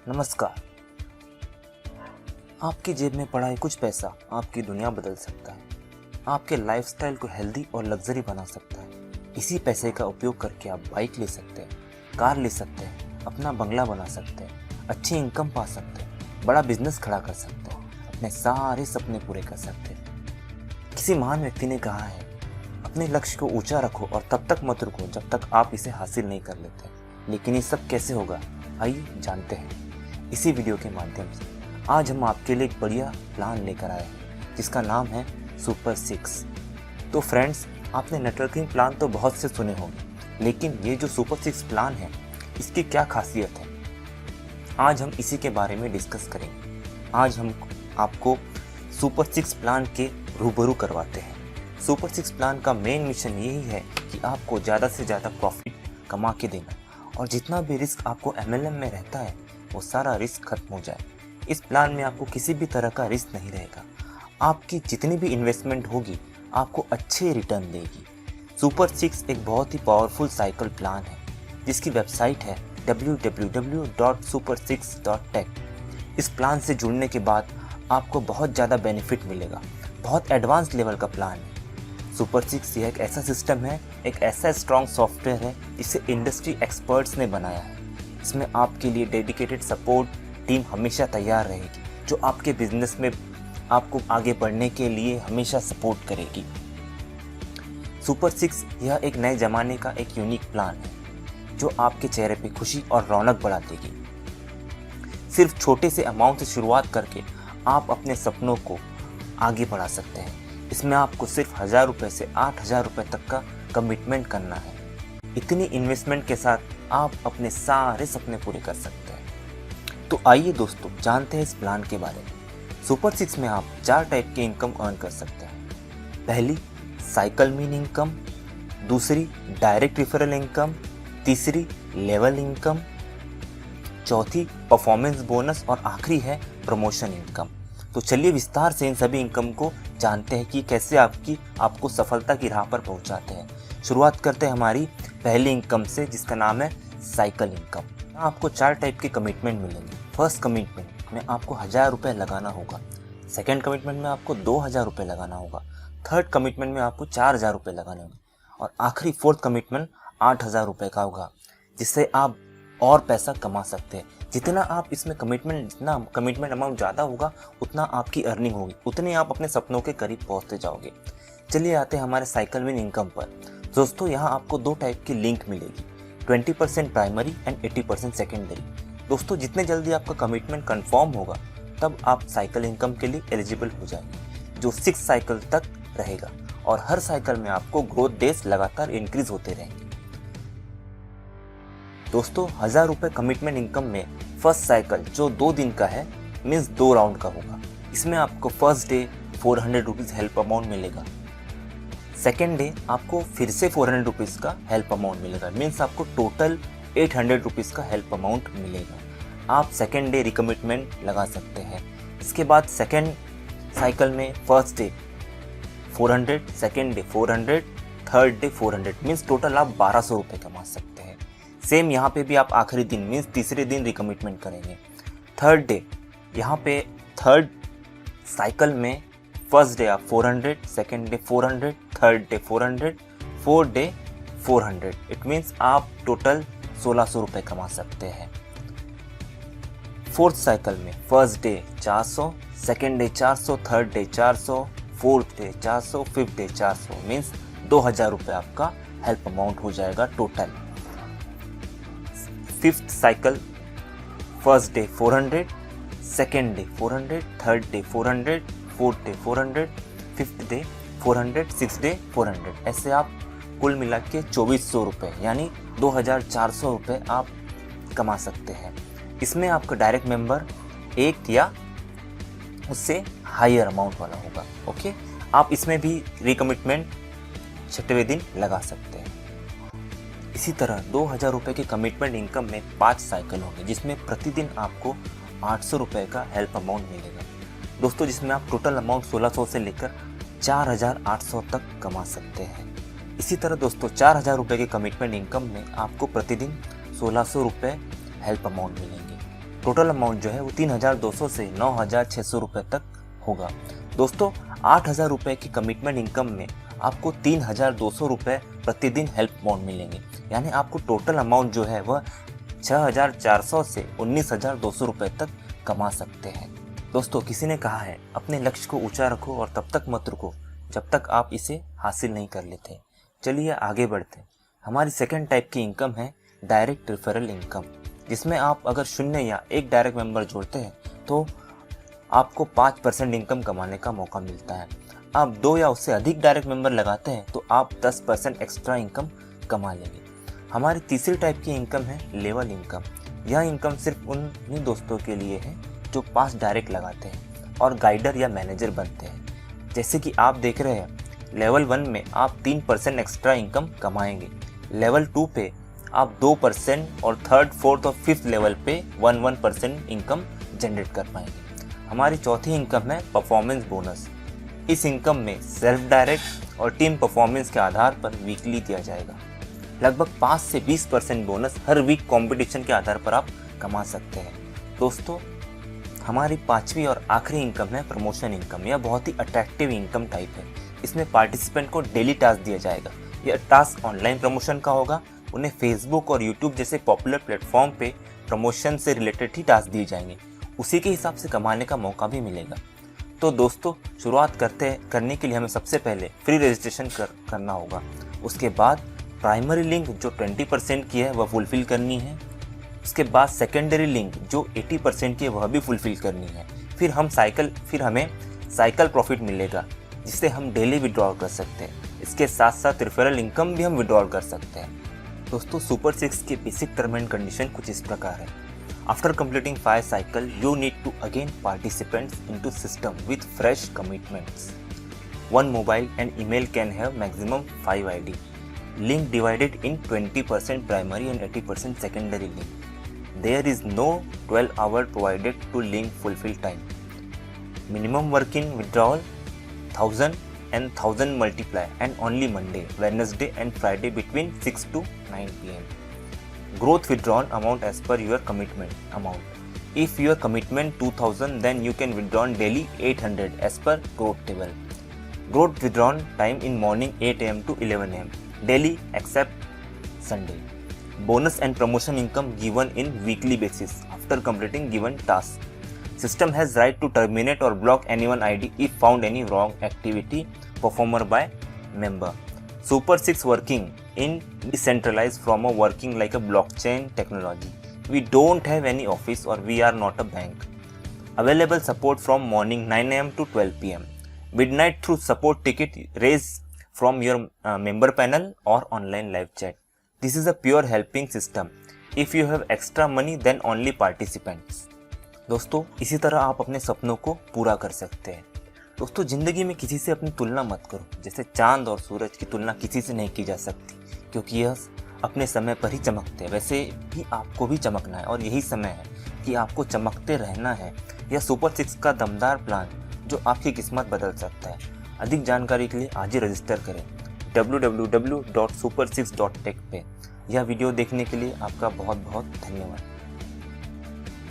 नमस्कार। आपकी जेब में पड़ा है कुछ पैसा आपकी दुनिया बदल सकता है, आपके लाइफस्टाइल को हेल्दी और लग्जरी बना सकता है। इसी पैसे का उपयोग करके आप बाइक ले सकते हैं, कार ले सकते हैं, अपना बंगला बना सकते हैं, अच्छी इनकम पा सकते हैं, बड़ा बिजनेस खड़ा कर सकते हैं, अपने सारे सपने पूरे कर सकते हैं। किसी महान व्यक्ति ने कहा है, अपने लक्ष्य को ऊंचा रखो और तब तक मत रुको जब तक आप इसे हासिल नहीं कर लेते। लेकिन ये सब कैसे होगा, आइए जानते हैं इसी वीडियो के माध्यम से। आज हम आपके लिए एक बढ़िया प्लान लेकर आए हैं जिसका नाम है सुपर 6। तो फ्रेंड्स, आपने नेटवर्किंग प्लान तो बहुत से सुने होंगे, लेकिन ये जो सुपर 6 प्लान है इसकी क्या खासियत है, आज हम इसी के बारे में डिस्कस करेंगे। आज हम आपको सुपर 6 प्लान के रूबरू करवाते हैं। सुपर 6 प्लान का मेन मिशन यही है कि आपको ज़्यादा से ज़्यादा प्रॉफिट कमा के देना, और जितना भी रिस्क आपको MLM में रहता है वो सारा रिस्क खत्म हो जाए। इस प्लान में आपको किसी भी तरह का रिस्क नहीं रहेगा। आपकी जितनी भी इन्वेस्टमेंट होगी आपको अच्छे रिटर्न देगी। सुपर 6 एक बहुत ही पावरफुल साइकिल प्लान है जिसकी वेबसाइट है www.super6.tech। इस प्लान से जुड़ने के बाद आपको बहुत ज़्यादा बेनिफिट मिलेगा। बहुत एडवांस लेवल का प्लान है। सुपर 6 यह एक ऐसा सिस्टम है, एक ऐसा स्ट्रॉन्ग सॉफ्टवेयर है जिसे इंडस्ट्री एक्सपर्ट्स ने बनाया है। इसमें आपके लिए डेडिकेटेड सपोर्ट टीम हमेशा तैयार रहेगी जो आपके बिजनेस में आपको आगे बढ़ने के लिए हमेशा सपोर्ट करेगी। सुपर 6 यह एक नए ज़माने का एक यूनिक प्लान है जो आपके चेहरे पे खुशी और रौनक बढ़ा देगी। सिर्फ छोटे से अमाउंट से शुरुआत करके आप अपने सपनों को आगे बढ़ा सकते हैं। इसमें आपको सिर्फ 1000 रुपये से 8000 रुपये तक का कमिटमेंट करना है। इतनी इन्वेस्टमेंट के साथ आप अपने सारे सपने पूरे कर सकते हैं। तो आइए दोस्तों, जानते हैं इस प्लान के बारे में। सुपर 6 में आप 4 टाइप के इनकम अर्न कर सकते हैं। पहली, साइकिल मीन इनकम। दूसरी, डायरेक्ट रिफरल इनकम। तीसरी, लेवल इनकम। चौथी, परफॉर्मेंस बोनस। और आखिरी है प्रमोशन इनकम। तो चलिए विस्तार से इन सभी इनकम को जानते हैं कि कैसे आपको सफलता की राह पर पहुंचाते हैं। शुरुआत करते हैं हमारी पहली इनकम से जिसका नाम है साइकिल इनकम। यहाँ आपको 4 टाइप के कमिटमेंट मिलेंगे। फर्स्ट कमिटमेंट में आपको 1000 रुपये लगाना होगा। सेकेंड कमिटमेंट में आपको 2000 रुपये लगाना होगा। थर्ड कमिटमेंट में आपको 4000 रुपये लगाने होंगे। और आखिरी फोर्थ कमिटमेंट 8000 रुपये का होगा, जिससे आप और पैसा कमा सकते हैं। जितना कमिटमेंट अमाउंट ज़्यादा होगा उतना आपकी अर्निंग होगी, उतने आप अपने सपनों के करीब पहुंचते जाओगे। चलिए आते हैं हमारे साइकिल विन इनकम पर। दोस्तों, यहाँ आपको 2 टाइप की लिंक मिलेगी, 20% प्राइमरी एंड 80% सेकेंडरी। दोस्तों, जितने जल्दी आपका कमिटमेंट कंफर्म होगा तब आप साइकिल इनकम के लिए एलिजिबल हो जाएंगे, जो 6 साइकिल तक रहेगा। और हर साइकिल में आपको ग्रोथ डेज लगातार इंक्रीज होते रहेंगे। दोस्तों, 1000 रुपये कमिटमेंट इनकम में फर्स्ट साइकिल जो 2 दिन का है, मीन्स 2 राउंड का होगा। इसमें आपको first day 400 rupees help amount मिलेगा। सेकेंड डे आपको फिर से 400 रुपीज़ का हेल्प अमाउंट मिलेगा, मीन्स आपको टोटल 800 रुपीज़ का हेल्प अमाउंट मिलेगा। आप सेकेंड डे रिकमिटमेंट लगा सकते हैं। इसके बाद सेकेंड साइकिल में first day 400, second day 400, third day 400, means total आप 1200 रुपये कमा सकते हैं। सेम यहाँ पे भी आप आखिरी दिन मीन्स तीसरे दिन रिकमिटमेंट करेंगे। थर्ड डे, यहाँ पे थर्ड साइकिल में फर्स्ट डे आप 400, second day 400, third day 400, fourth day 400। It means आप टोटल 1600 रुपये कमा सकते हैं। फोर्थ साइकिल में first day 400, second day 400, third day 400, fourth day 400, fifth day 400, means 2000 रुपये आपका हेल्प अमाउंट हो जाएगा total. Fifth cycle first day 400, second day 400, third day 400, fourth day 400, fifth day 400, six day 400। ऐसे आप कुल मिला के 2400 रुपये यानी 2400 रुपये आप कमा सकते हैं। इसमें आपका डायरेक्ट मेंबर एक या उससे हायर अमाउंट वाला होगा। ओके, आप इसमें भी रिकमिटमेंट 6वें दिन लगा सकते हैं। इसी तरह 2000 रुपये के कमिटमेंट इनकम में 5 साइकिल होंगे जिसमें प्रतिदिन आपको 800 रुपये का हेल्प अमाउंट मिलेगा। दोस्तों, जिसमें आप टोटल अमाउंट 1600 से लेकर 4800 तक कमा सकते हैं। इसी तरह दोस्तों 4000 रुपये के कमिटमेंट इनकम में आपको प्रतिदिन 1600 रुपये हेल्प अमाउंट मिलेंगे। टोटल अमाउंट जो है वो 3,200 से 9,600 रुपये तक होगा। दोस्तों 8,000 रुपये की कमिटमेंट इनकम में आपको 3,200 रुपये प्रतिदिन हेल्प बॉन्ड मिलेंगे, यानी आपको टोटल अमाउंट जो है वह 6,400 से 19,200 रुपये तक कमा सकते हैं। दोस्तों किसी ने कहा है अपने लक्ष्य को ऊंचा रखो और तब तक मत रुको जब तक आप इसे हासिल नहीं कर लेते। चलिए आगे बढ़ते हैं। हमारी सेकंड टाइप की इनकम है डायरेक्ट रेफरल इनकम, जिसमें आप अगर 0 या 1 डायरेक्ट मेंबर जोड़ते हैं तो आपको 5% इनकम कमाने का मौका मिलता है। आप 2 या उससे अधिक डायरेक्ट मेंबर लगाते हैं तो आप 10% एक्स्ट्रा इनकम कमा लेंगे। हमारी तीसरी टाइप की इनकम है लेवल इनकम। यह इनकम सिर्फ उन्हीं दोस्तों के लिए है जो 5 डायरेक्ट लगाते हैं और गाइडर या मैनेजर बनते हैं। जैसे कि आप देख रहे हैं लेवल 1 में आप 3% एक्स्ट्रा इनकम कमाएंगे, लेवल 2 पे आप 2% और 3rd, 4th और 5th लेवल पे 1% इनकम जनरेट कर पाएंगे। हमारी चौथी इनकम है परफॉर्मेंस बोनस। इस इनकम में सेल्फ डायरेक्ट और टीम परफॉर्मेंस के आधार पर वीकली दिया जाएगा। लगभग 5 से 20% बोनस हर वीक कंपटीशन के आधार पर आप कमा सकते हैं। दोस्तों हमारी पांचवी और आखिरी इनकम है प्रमोशन इनकम। यह बहुत ही अट्रैक्टिव इनकम टाइप है। इसमें पार्टिसिपेंट को डेली टास्क दिया जाएगा। यह टास्क ऑनलाइन प्रमोशन का होगा। उन्हें फेसबुक और यूट्यूब जैसे पॉपुलर प्लेटफॉर्म पे प्रमोशन से रिलेटेड ही टास्क दिए जाएंगे। उसी के हिसाब से कमाने का मौका भी मिलेगा। तो दोस्तों शुरुआत करने के लिए हमें सबसे पहले फ्री रजिस्ट्रेशन करना होगा। उसके बाद प्राइमरी लिंक जो 20% की है वह फुलफिल करनी है। उसके बाद सेकेंडरी लिंक जो 80% की है वह भी फुलफिल करनी है। फिर हमें साइकिल प्रॉफिट मिलेगा जिससे हम डेली विड्रॉल कर सकते हैं। इसके साथ साथ रेफरल इनकम भी हम विड्रॉल कर सकते हैं। दोस्तों सुपर 6 के बेसिक टर्म एंड कंडीशन कुछ इस प्रकार है। After completing 5 cycle you need to again participants into system with fresh commitments. One mobile and email can have maximum 5 ID. Link divided in 20% primary and 80% secondary link. There is no 12 hour provided to link fulfill time. Minimum working withdrawal 1000 and 1000 multiply and only Monday, Wednesday and Friday between 6 to 9 p.m. Growth withdrawn amount as per your commitment amount. If your commitment 2000 then you can withdraw daily 800 as per growth table. Growth withdrawn time in morning 8 am to 11 am. Daily except Sunday. Bonus and promotion income given in weekly basis after completing given task. System has right to terminate or block anyone ID if found any wrong activity performed by member. Super 6 working in decentralized from a working like a blockchain technology. We don't have any office or we are not a bank. Available support from morning 9 am to 12 pm. Midnight through support ticket raised from your member panel or online live chat. This is a pure helping system. If you have extra money then only participants. दोस्तों इसी तरह आप अपने सपनों को पूरा कर सकते हैं। दोस्तों ज़िंदगी में किसी से अपनी तुलना मत करो। जैसे चांद और सूरज की तुलना किसी से नहीं की जा सकती, क्योंकि यह अपने समय पर ही चमकते हैं। वैसे भी आपको भी चमकना है और यही समय है कि आपको चमकते रहना है। यह सुपर 6 का दमदार प्लान जो आपकी किस्मत बदल सकता है। अधिक जानकारी के लिए आज ही रजिस्टर करें www.super6.tech पे। यह वीडियो देखने के लिए आपका बहुत बहुत धन्यवाद।